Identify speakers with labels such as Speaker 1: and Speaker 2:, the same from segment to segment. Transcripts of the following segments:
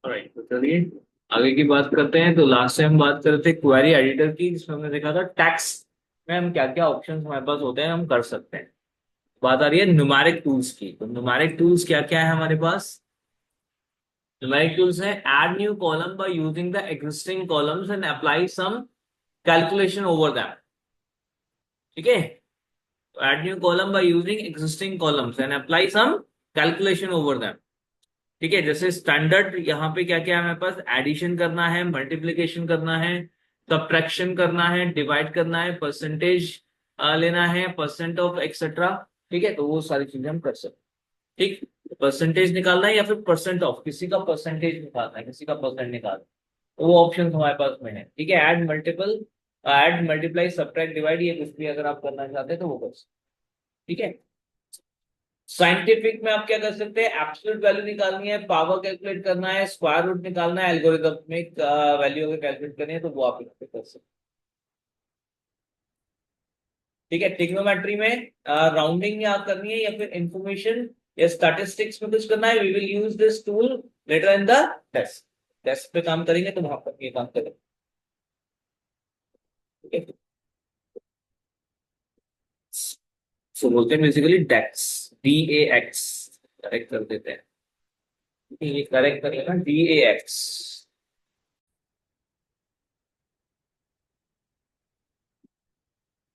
Speaker 1: Right, तो चलिए आगे की बात करते हैं। तो लास्ट टाइम बात कर रहे थे क्वेरी एडिटर की, जिसमें हमने देखा था टैक्स में हम क्या क्या ऑप्शंस हमारे पास होते हैं, हम कर सकते हैं। बात आ रही है न्यूमेरिक टूल्स की। तो न्यूमेरिक टूल्स क्या क्या है हमारे पास? न्यूमेरिक टूल्स है add new column by using the existing columns and apply some calculation over them. ठीक है, तो add new column by using existing columns and apply some calculation over them. ठीक है, जैसे स्टैंडर्ड यहाँ पे क्या क्या है हमारे पास? एडिशन करना है, मल्टीप्लिकेशन करना है, सब्ट्रैक्शन करना है, डिवाइड करना है, परसेंटेज लेना है, परसेंट ऑफ एक्सेट्रा। ठीक है, तो वो सारी चीजें हम कर सकते हैं। ठीक, परसेंटेज निकालना है या फिर परसेंट ऑफ, किसी का परसेंटेज निकालना है, किसी का परसेंट निकालना है, तो वो ऑप्शन हमारे पास में है। ठीक है, ऐड मल्टीप्लाई सब्ट्रैक्ट डिवाइड, ये कुछ भी अगर आप करना चाहते हैं तो वो कर सकते हैं। ठीक है, साइंटिफिक में आप क्या कर सकते हैं? एब्सोल्यूट वैल्यू निकालनी है, पावर कैलकुलेट करना है, स्क्वायर रूट निकालना है, एल्गोरिथमिक वैल्यू अगर कैलकुलेट करनी है तो वो आप यहाँ पे कर सकते हैं। ठीक है, ट्रिग्नोमेट्री में राउंडिंग या करनी है या फिर इंफॉर्मेशन या स्टैटिस्टिक्स में कुछ करना है, we will use this tool later in the test. Test पे काम करेंगे तो वहां पर ये काम करेंगे। ठीक है, सो बोलते हैं बेसिकली डेक्स, DAX। करेक्ट कर देते हैं, ये करेक्ट कर लेना, DAX।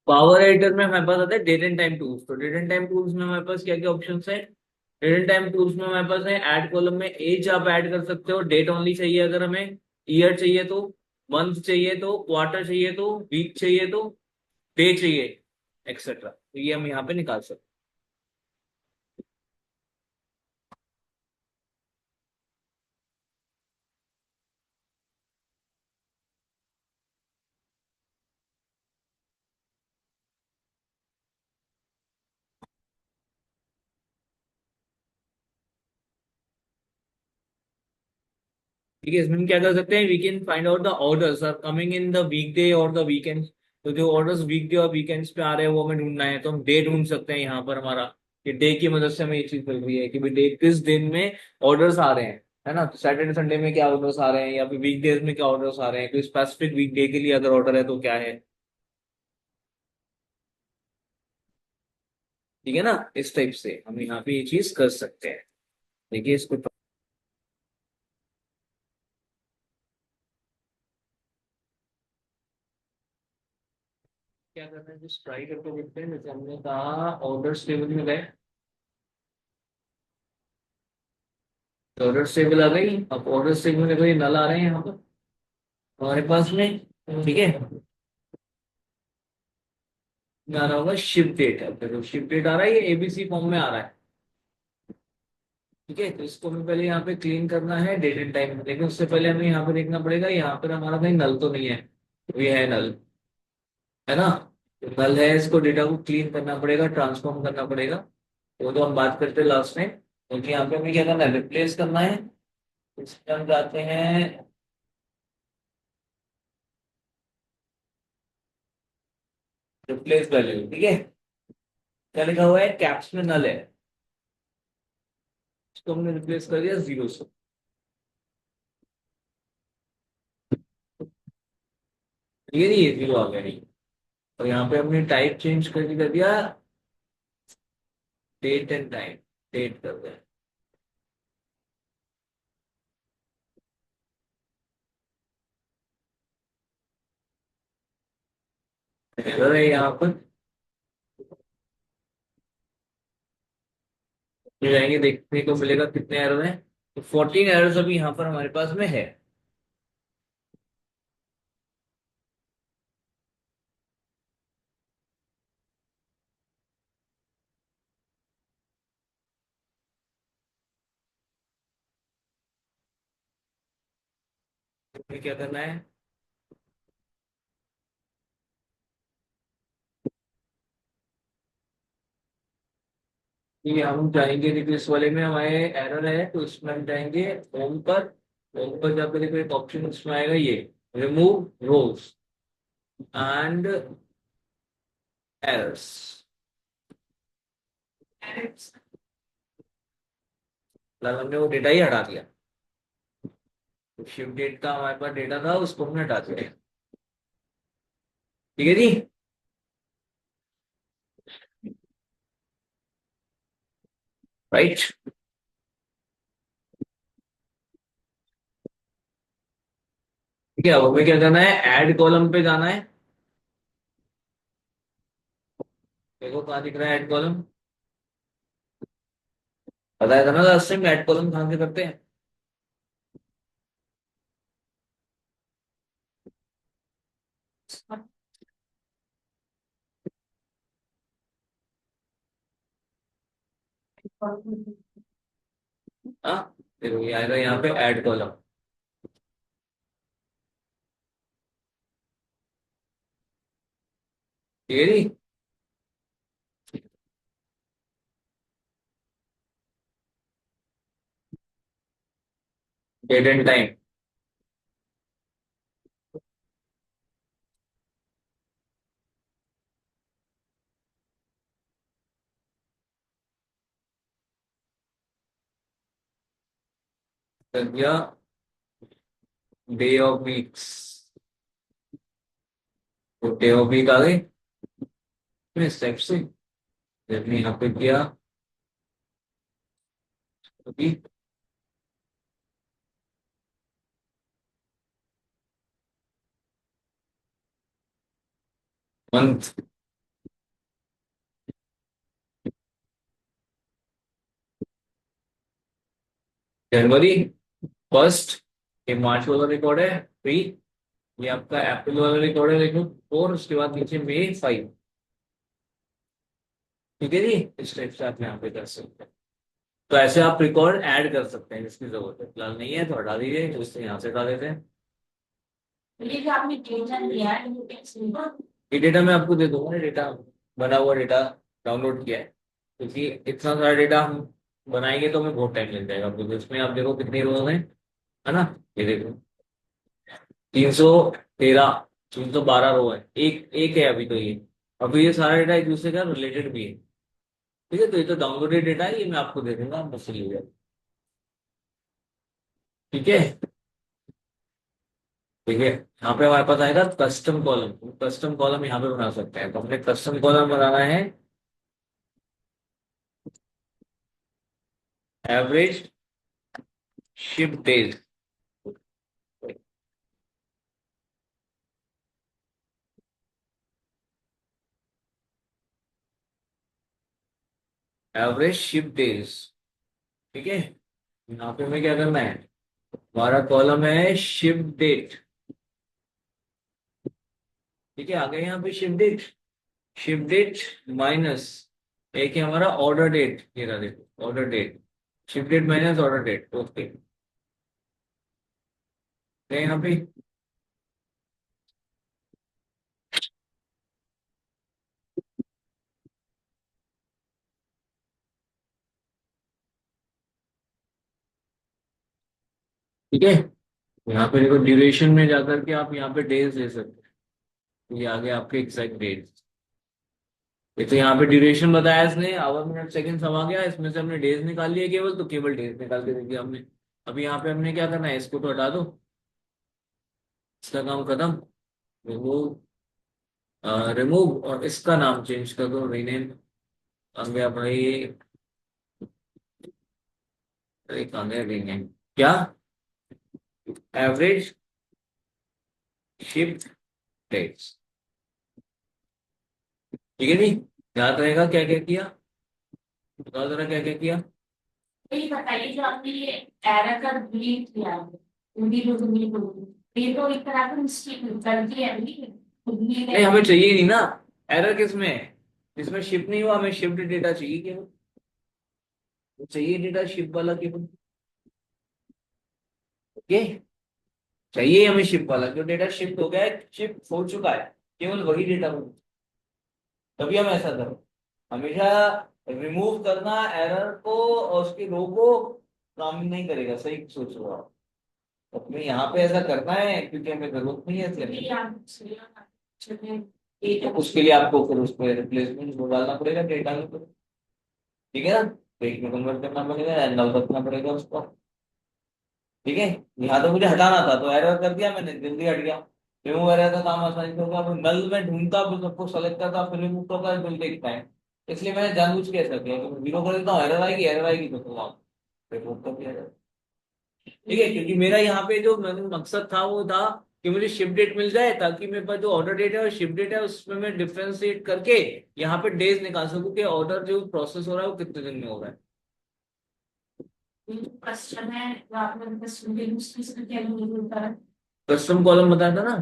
Speaker 1: पावर एडिटर में हमारे पास आता है डेट एंड टाइम टूल्स। तो डेट एंड टाइम टूल्स में हमारे पास क्या क्या ऑप्शन है? डेट एंड टाइम टूल्स में हमारे पास है ऐड कॉलम में एज आप ऐड कर सकते हो, डेट ओनली चाहिए अगर हमें, ईयर चाहिए तो, मंथ चाहिए तो, क्वार्टर चाहिए तो, वीक चाहिए तो, डे चाहिए, एक्सेट्रा, तो ये हम यहाँ पे निकाल सकते हैं। ठीक है, इसमें हम क्या कर सकते हैं? We can find out the orders are coming in the weekday और द वीकेंड। तो जो ऑर्डर्स वीकडे और वीकेंड्स पे आ रहे हैं वो हमें ढूंढना है, तो हम डे ढूंढ सकते हैं यहाँ पर हमारा, कि डे की मदद से हमें ये चीज मिल रही है कि भाई डे किस दिन में ऑर्डर्स आ रहे हैं, है ना? तो सैटरडे संडे में क्या ऑर्डर्स आ रहे हैं, या फिर वीकडेज में क्या ऑर्डर्स आ रहे हैं, कोई स्पेसिफिक वीकडे के लिए अगर ऑर्डर है तो क्या है। ठीक है ना, इस टाइप से हम यहाँ पे ये चीज कर सकते हैं। देखिए इसको क्या करना है, जस्ट ट्राई करके देखते हैं। जैसे हमने कहा ऑर्डर टेबल में गए, तो ऑर्डर टेबल आ गई। अब ऑर्डर टेबल में कोई नल आ रहे हैं यहाँ पर हमारे पास में। ठीक है, में आ रहा होगा शिप डेट। अब देखो शिप डेट आ रहा है, ये ABC फॉर्म में आ रहा है। ठीक है, तो इसको हमें पहले यहाँ पे क्लीन करना है डेट एंड टाइम में, लेकिन उससे पहले हमें यहाँ पे देखना पड़ेगा यहाँ पर हमारा कहीं नल तो नहीं है। तो ये है नल, है ना? तो नल है, इसको डेटा को क्लीन करना पड़ेगा, ट्रांसफॉर्म करना पड़ेगा। वो तो हम बात करते हैं लास्ट में, क्योंकि यहाँ पे हमें क्या करना है? रिप्लेस करना है। इसमें हम जाते हैं रिप्लेस वैल्यू। ठीक है, क्या लिखा हुआ है? कैप्स में नल है, इसको हमने रिप्लेस कर दिया 0 से। ये नहीं, ये 0 आ गया नहीं। और यहाँ पे हमने टाइप चेंज कर दिया, डेट एंड टाइम, डेट कर दिया। एरर है यहाँ पर, तो जाएंगे देखने को मिलेगा कितने एरर हैं। तो 14 एरर्स अभी यहाँ पर हमारे पास में है। तो हमें क्या करना है? ये हम जाएंगे रिक्वेस्ट वाले में, हमारे एरर है तो इसमें हम जाएंगे होम पर। होम पर जाकर देखो एक ऑप्शन उसमें आएगा, ये रिमूव रोज एंड एरर्स। मतलब हमने वो डेटा ही हटा दिया। शिफ्ट डेट का हमारे पास डेटा था, उसको हमने हटा दिया। ठीक है जी। राइट। ठीक है, अब हमें क्या करना है, ऐड कॉलम पे जाना है। देखो कहाँ दिख रहा है ऐड कॉलम। बताया था ना लास्ट टाइम ऐड कॉलम कहाँ से करते हैं। हाँ, देखो ये आएगा यहाँ पे ऐड कॉलम। ठीक है जी। Date and time. कर दिया। Day of weeks. तो डे ऑफ वीक आ गई अपने स्टेप से। फिर हमने यहाँ पे किया अभी मंथ। जनवरी फर्स्ट। ये मार्च वाला रिकॉर्ड है 3। ये आपका अप्रैल वाला रिकॉर्ड है देखो 4। उसके बाद नीचे मई 5। ठीक है जी। इस टाइप से आप यहाँ पे कर सकते हैं। तो ऐसे आप रिकॉर्ड ऐड कर सकते हैं, जिसकी जरूरत है फिलहाल नहीं है तो हटा दीजिए, उससे यहाँ से हटा देते हैं। ये जो आपने डेटा लिया है ये डेटा मैं आपको दे दूंगा ना, डेटा बना हुआ डेटा डाउनलोड किया है। क्योंकि इतना सारा डेटा हम बनाएंगे तो हमें बहुत टाइम लग जाएगा, क्योंकि उसमें आप देखो कितनी रोज हैं, है ना। ये देखो 313, 312 रो है, एक एक है अभी तो ये। अभी ये सारा डेटा एक दूसरे का रिलेटेड भी है। ठीक है, तो ये तो डाउनलोडेड डेटा है, ये मैं आपको दे दूंगा, आप मुझसे लीजिए। ठीक है। ठीक है, यहाँ पे हमारे पास आएगा कस्टम कॉलम। कस्टम कॉलम यहाँ पे बना सकते हैं, तो हमने कस्टम कॉलम बनाना है। Average ship days. Average ship days. ठीक है, यहाँ पे हमें क्या करना है, हमारा कॉलम है शिप डेट। ठीक है, आगे यहाँ पे ship date. Ship date minus एक है हमारा ऑर्डर डेट, ये रहा देखो order date. Ship date minus order date, okay. यहाँ पे ठीक है, यहाँ पे देखो ड्यूरेशन में जाकर के आप यहाँ पे डेज दे सकते हैं। तो ये आगे आपके एग्जैक्ट डेट। ये तो यहाँ पे ड्यूरेशन बताया इसने, आवर मिनट सेकंड सब आ गया, इसमें से हमने डेज निकाल लिए केवल, तो केवल डेज निकाल के दे दिया हमने। अभी यहाँ पे हमने क्या करना है, इसको तो हटा दो, इसका काम खत्म। रिमूव। रिमूव और इसका नाम चेंज कर दो, रीनेम। आ गया भाई। अरे कहाँ गया रीनेम, क्या, एवरेज शिप डेट्स। ठीक है जी। याद रहेगा क्या क्या किया, बताओ जरा क्या क्या किया। ये बताइए जो आपने ये एरर का डिलीट किया है, ये तो एक तरह का मिस्टेक गलती है नहीं, हमें चाहिए नहीं ना। एरर किस में है, इसमें शिफ्ट नहीं हुआ, हमें शिफ्ट डेटा चाहिए केवल। तो चाहिए डेटा शिफ्ट वाला केवल। ओके, चाहिए हमें शिफ्ट वाला, जो डेटा शिफ्ट हो गया है, शिफ्ट हो चुका है, केवल वही डेटा हो। तभी हम ऐसा करें, हमेशा रिमूव करना एरर को और उसकी रो को काम नहीं करेगा, सही सोच रहे हो आप। अपने यहाँ पे ऐसा करना है क्योंकि हमें जरूरत नहीं है तो उसके लिए आपको फिर उस पर रिप्लेसमेंट डालना पड़ेगा डेटा में। ठीक है ना, तो एक में कन्वर्ट करना पड़ेगा या नल रखना पड़ेगा उसको। ठीक है। यहाँ तो मुझे हटाना था तो एरर कर दिया मैंने, जल्दी हट गया। रिमूव एरर का काम आसानी से होगा। अब नल में ढूंढता फिर सबको सेलेक्ट करता फिर रिमूव करता फिर देखता है। इसलिए मैंने जानबूझ के ऐसा किया तो जीरो कर देता हूँ, एरर आएगी तो रिमूव कर दिया जाए। ठीक है, क्योंकि मेरा यहाँ पे जो मकसद था वो था कि मुझे शिप डेट मिल जाए, ताकि मेरे पास जो ऑर्डर डेट है और शिप डेट है उसमें मैं डिफ्रेंशिएट करके यहाँ पे डेज निकाल सकूँ कि ऑर्डर जो प्रोसेस हो रहा है वो कितने दिन में हो रहा है।
Speaker 2: क्वेश्चन है जो आपने क्वेश्चन के यूज करके अवेलेबल होता है।
Speaker 1: कस्टम कॉलम बताया था ना,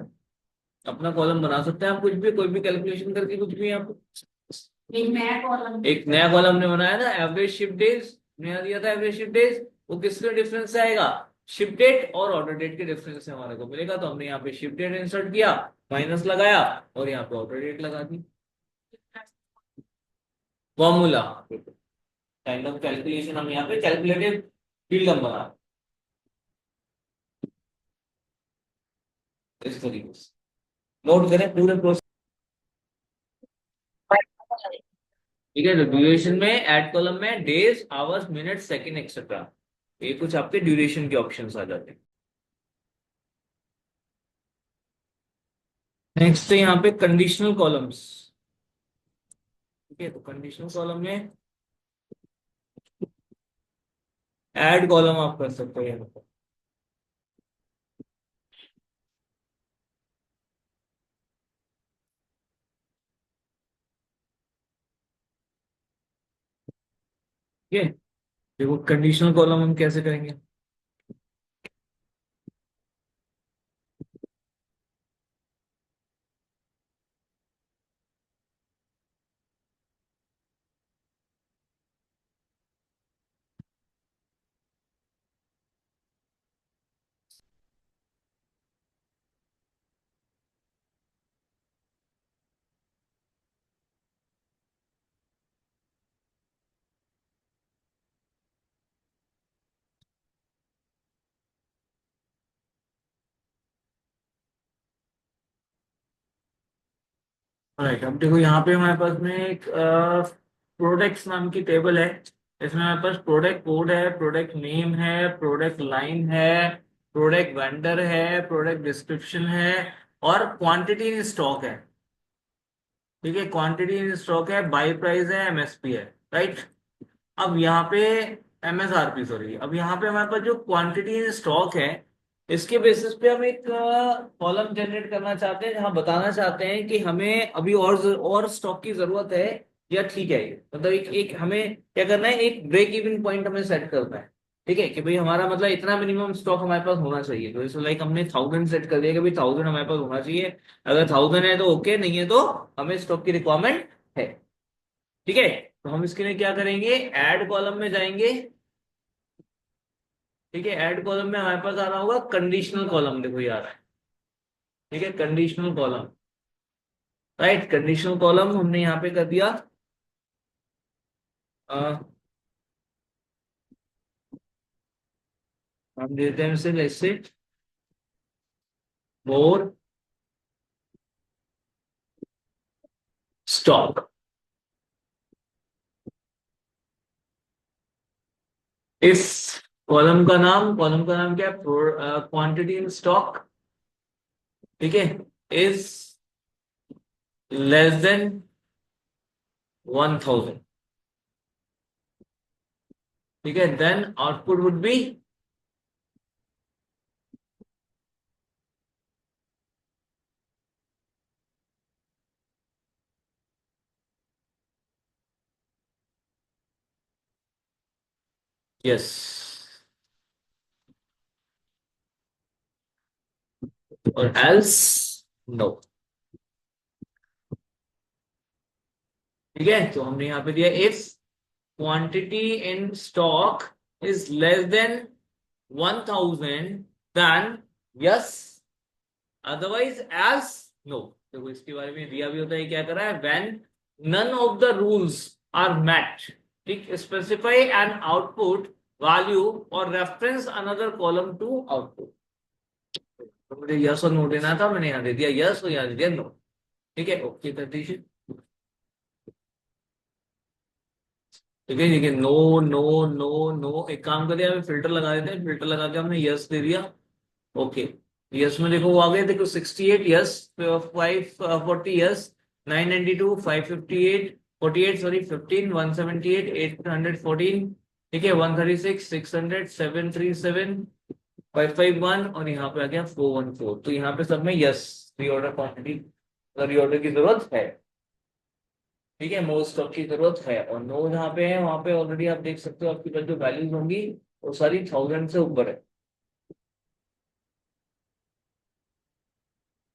Speaker 1: अपना कॉलम बना सकते हैं आप, कुछ भी कोई भी कैलकुलेशन करके कुछ भी आप। एक नया कॉलम ने बनाया ना, एवरेज शिफ्ट डेज नया दिया था, एवरेज शिफ्ट डेज। वो किसके डिफरेंस से आएगा? शिफ्ट डेट और ऑर्डर डेट के डिफरेंस से हमारे को मिलेगा। तो हमने यहाँ पे शिफ्ट डेट इंसर्ट किया, माइनस लगाया और यहाँ पे ऑर्डर डेट लगा दी। फॉर्मूला काइंड ऑफ कैलकुलेशन हम यहाँ पे कैलकुलेटिव फील्ड हम बना इस तरीके से नोट करें पूरे प्रोसेस। ठीक है, तो ड्यूरेशन में ऐड कॉलम में days hours minute second etcetera, ये कुछ आपके ड्यूरेशन के ऑप्शंस आ जाते हैं। नेक्स्ट है यहाँ पे कंडीशनल कॉलम्स। ठीक है, तो कंडीशनल कॉलम में ऐड कॉलम आप कर सकते हो यहाँ पर। ठीक है, देखो कंडीशनल कॉलम हम कैसे करेंगे। राइट, अब देखो यहाँ पे हमारे पास में एक प्रोडक्ट्स नाम की टेबल है। इसमें हमारे पास प्रोडक्ट कोड है, प्रोडक्ट नेम है, प्रोडक्ट लाइन है, प्रोडक्ट वेंडर है, प्रोडक्ट डिस्क्रिप्शन है और क्वांटिटी इन स्टॉक है। ठीक है, क्वांटिटी इन स्टॉक है, बाई प्राइस है, एमएसपी है। राइट, अब यहाँ पे एमएसआरपी सॉरी, अब यहाँ पे हमारे पास जो क्वांटिटी इन स्टॉक है इसके बेसिस पे हम एक कॉलम जनरेट करना चाहते हैं जहां बताना चाहते हैं कि हमें अभी और स्टॉक की जरूरत है या ठीक है ये। मतलब एक हमें क्या करना है, एक ब्रेक इवन पॉइंट हमें सेट करना है। ठीक है, कि भाई हमारा मतलब इतना मिनिमम स्टॉक हमारे पास होना चाहिए। तो इसमें लाइक हमने 1000 सेट कर दिया कि भाई 1000 हमारे पास होना चाहिए। अगर 1000 है तो ओके, नहीं है तो हमें स्टॉक की रिक्वायरमेंट है। ठीक है, तो हम इसके लिए क्या करेंगे, ऐड कॉलम में जाएंगे। ठीक है, ऐड कॉलम में हमारे पास आ रहा होगा कंडीशनल कॉलम, देखो ये आ रहा है। ठीक है, conditional column. Right, conditional column हमने यहाँ पे कर दिया। हम देते हैं इसे जैसे मोर स्टॉक। इस कॉलम का नाम क्या है, क्वांटिटी इन स्टॉक। ठीक है, इज लेस देन 1000। ठीक है, then output would be yes और एल्स नो। ठीक है, तो हमने यहाँ पे दिया if quantity in stock is less than 1000 then yes, otherwise as no। देखो इसके बारे में दिया भी होता है, क्या कर रहा है, when none of the rules are met। ठीक, specify an output value or reference another column to output। तो मुझे यस और नो देना था, मैंने यहाँ दे दिया यस और यहाँ दे दिया नो। ठीक है, ओके कर दीजिए। ठीक है, देखिए नो नो नो नो, एक काम करिए हमें फिल्टर लगा देते हैं, फिल्टर लगा के हमने यस दे दिया। ओके, यस में देखो वो आ गए, देखो 68 यस, 540 यस, 992, 558, 48 सॉरी 15, 178, 814, ठीक है, 136, 600, 737, 551, और यहाँ पे आ गया 414। तो यहाँ पे सब में यस, रीऑर्डर क्वांटिटी, रीऑर्डर की जरूरत है। ठीक है, मोस्ट ऑफ की जरूरत है, और नो जहाँ पे है वहां पे ऑलरेडी आप देख सकते हो आपकी पास जो वैल्यूज होंगी वो सारी 1000 से ऊपर है।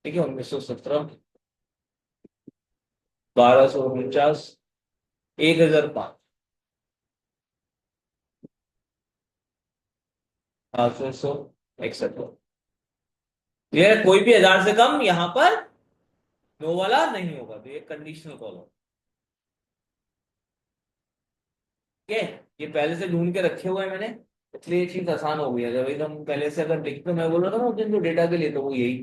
Speaker 1: ठीक है, 1917, 1249, 1005, 800, एक्सेट्रा। ये कोई भी 1000 से कम यहाँ पर नो वाला नहीं होगा, तो ये कंडीशनल कॉल हो। ठीक है, ये पहले से ढूंढ के रखे हुए हैं मैंने, इसलिए ये चीज आसान हो गई है। जब एकदम पहले से अगर लिख, तो मैं बोल रहा था ना उस दिन जो डेटा के लिए, तो वो यही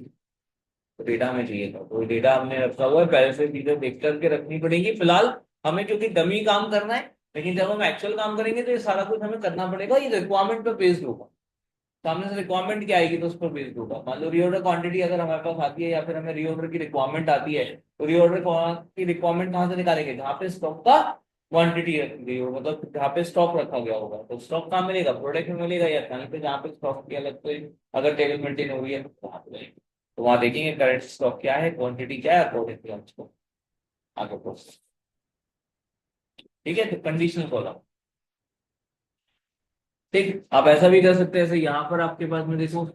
Speaker 1: तो डेटा में चाहिए था, तो डेटा हमने रखा हुआ है, पहले से चीजें देख करके रखनी पड़ेगी फिलहाल हमें, क्योंकि डमी काम करना है। लेकिन जब हम एक्चुअल काम करेंगे तो ये सारा कुछ हमें करना पड़ेगा, ये रिक्वायरमेंट पे बेस्ड होगा। सामने से रिक्वायरमेंट क्या आएगी तो उस पर बेस्ड होगा। मान लो रीऑर्डर क्वांटिटी अगर हमारे पास आती है, या फिर हमें रीऑर्डर की रिक्वायरमेंट आती है, तो रीऑर्डर की रिक्वायरमेंट कहाँ से निकालेंगे, जहाँ पे स्टॉक का क्वांटिटी रखी गई हो, मतलब जहाँ पे स्टॉक रखा गया होगा। तो स्टॉक कहाँ मिलेगा, प्रोडक्ट में मिलेगा, या कहीं पे जहाँ पे स्टॉक की अलग से अगर टेबल मेंटेन हो रही है तो वहाँ पे जाएंगे। तो वहां देखेंगे करंट स्टॉक क्या है, क्वांटिटी क्या है, अकॉर्डिंगली हम उसको आगे प्रोसेस। ठीक है, तो कंडीशनल कॉलम। ठीक, आप ऐसा भी कर सकते हैं, जैसे यहाँ पर आपके पास में देखो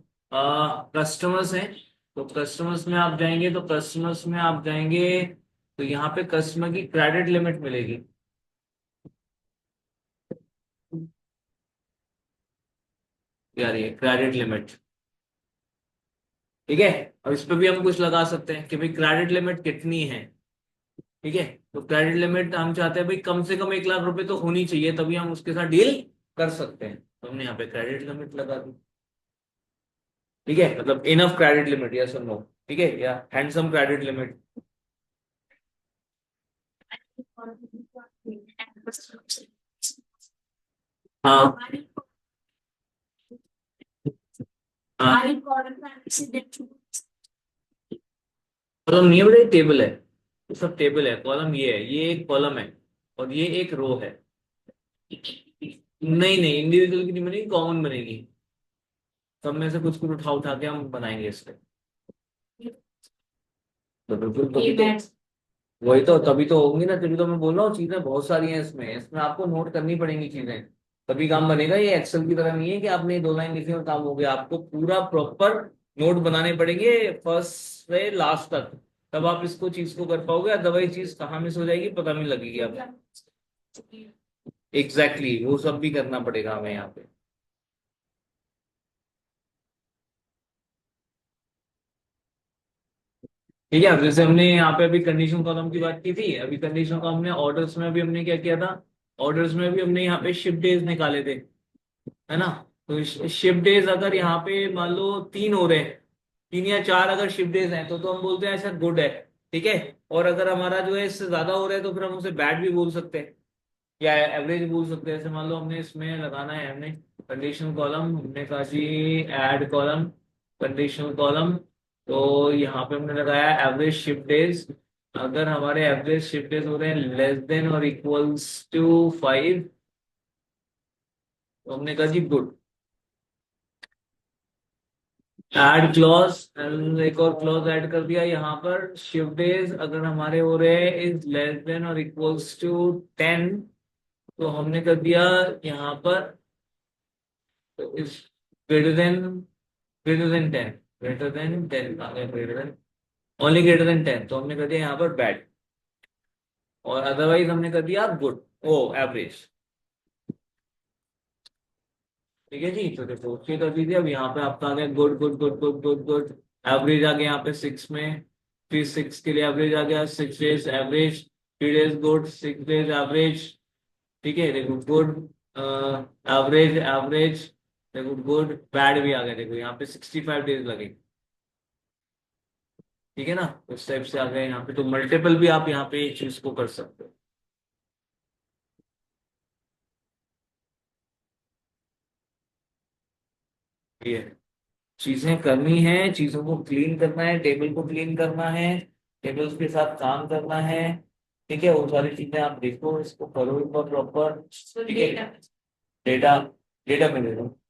Speaker 1: कस्टमर्स हैं, तो कस्टमर्स में आप जाएंगे, तो कस्टमर्स में आप जाएंगे, तो यहाँ पे कस्टमर की क्रेडिट लिमिट मिलेगी। यार ये क्रेडिट लिमिट, ठीक है, और इस पे भी हम कुछ लगा सकते हैं कि भाई क्रेडिट लिमिट कितनी है। ठीक है, तो क्रेडिट लिमिट हम चाहते हैं भाई कम से कम 1 लाख रुपए तो होनी चाहिए, तभी हम उसके साथ डील कर सकते हैं, तो हमने यहाँ पे क्रेडिट लिमिट लगा दी। ठीक है, मतलब इनफ क्रेडिट लिमिट, यस और नो, ठीक है, या हैंडसम क्रेडिट लिमिट। हाँ हाँ, कॉलम नहीं है बेटा, टेबल है, ये सब टेबल है, कॉलम ये है, ये एक कॉलम है, और ये एक रो है। नहीं नहीं, इंडिविजुअल की नहीं बनेगी, कॉमन बनेगी, सब में से कुछ कुछ उठा उठा के हम बनाएंगे इससे। तो बिल्कुल, वही तो, तभी तो होंगी ना, तभी तो मैं बोल रहा हूँ, चीजें बहुत सारी हैं इसमें, इसमें आपको नोट करनी पड़ेंगी चीजें, तभी काम बनेगा। ये एक्सेल की तरह नहीं है कि आपने 2 लाइन लिखी और काम हो गया, आपको पूरा प्रॉपर नोट बनाने पड़ेंगे फर्स्ट से लास्ट तक, तब आप इसको चीज को कर पाओगे, अदरवाइज चीज कहाँ मिस हो जाएगी पता नहीं लगेगी आपको। एग्जैक्टली वो सब भी करना पड़ेगा हमें यहाँ पे। ठीक है, अब जैसे हमने यहाँ पे अभी कंडीशन कॉलम की बात की थी, अभी कंडीशन कॉलम ने ऑर्डर्स में भी हमने क्या किया था, ऑर्डर्स में भी हमने यहाँ पे शिप डेज निकाले थे, है ना। तो शिप डेज अगर यहाँ पे मान लो 3 हो रहे हैं, 3 या 4 अगर शिप डेज हैं, तो हम बोलते हैं ऐसा गुड है। ठीक है, और अगर हमारा जो है इससे ज्यादा हो रहा है, तो फिर हम उसे बैड भी बोल सकते हैं, या एवरेज बोल सकते हैं। जैसे मान लो हमने इसमें लगाना है, हमने कंडीशनल कॉलम, हमने कहा जी ऐड कॉलम, कंडीशनल कॉलम, तो यहाँ पे हमने लगाया एवरेज शिफ्ट डेज। अगर हमारे एवरेज शिफ्ट डेज हो रहे हैं लेस देन और इक्वल्स टू 5, तो हमने कहा जी गुड, ऐड क्लॉज, एक और क्लॉज ऐड कर दिया यहाँ पर, शिफ्ट डेज अगर हमारे हो रहे हैं इज लेस देन और इक्वल्स टू 10, तो हमने कर दिया यहाँ पर is greater than, greater than 10, greater than 10, greater than, only greater than 10, तो हमने कर दिया यहाँ पर बैड, और अदरवाइज हमने कर दिया गुड, ओ एवरेज। ठीक है जी, तो देखो उसके कर दीजिए, अब यहाँ पे आपका आ गया good good good good good good, average आ गया यहाँ पे 6 में, फिर 6 के लिए एवरेज आ गया, 6 days average, 3 days good, 6 days average. ठीक है, देखो गुड, एवरेज एवरेज, देखो गुड, बैड भी आ गया, देखो यहाँ पे 65 डेज लगे। ठीक है ना, उस टाइप से आ गए यहाँ पे, तो मल्टीपल भी आप यहाँ पे इस चीज को कर सकते हो। ये चीजें करनी है, चीजों को क्लीन करना है, टेबल को क्लीन करना है, टेबल्स के साथ काम करना है। ठीक है, वो सारी चीजें आप देखो, इसको करो एक बार प्रॉपर।
Speaker 2: So
Speaker 1: ठीक है,
Speaker 2: data.
Speaker 1: डेटा, डेटा में दे दो।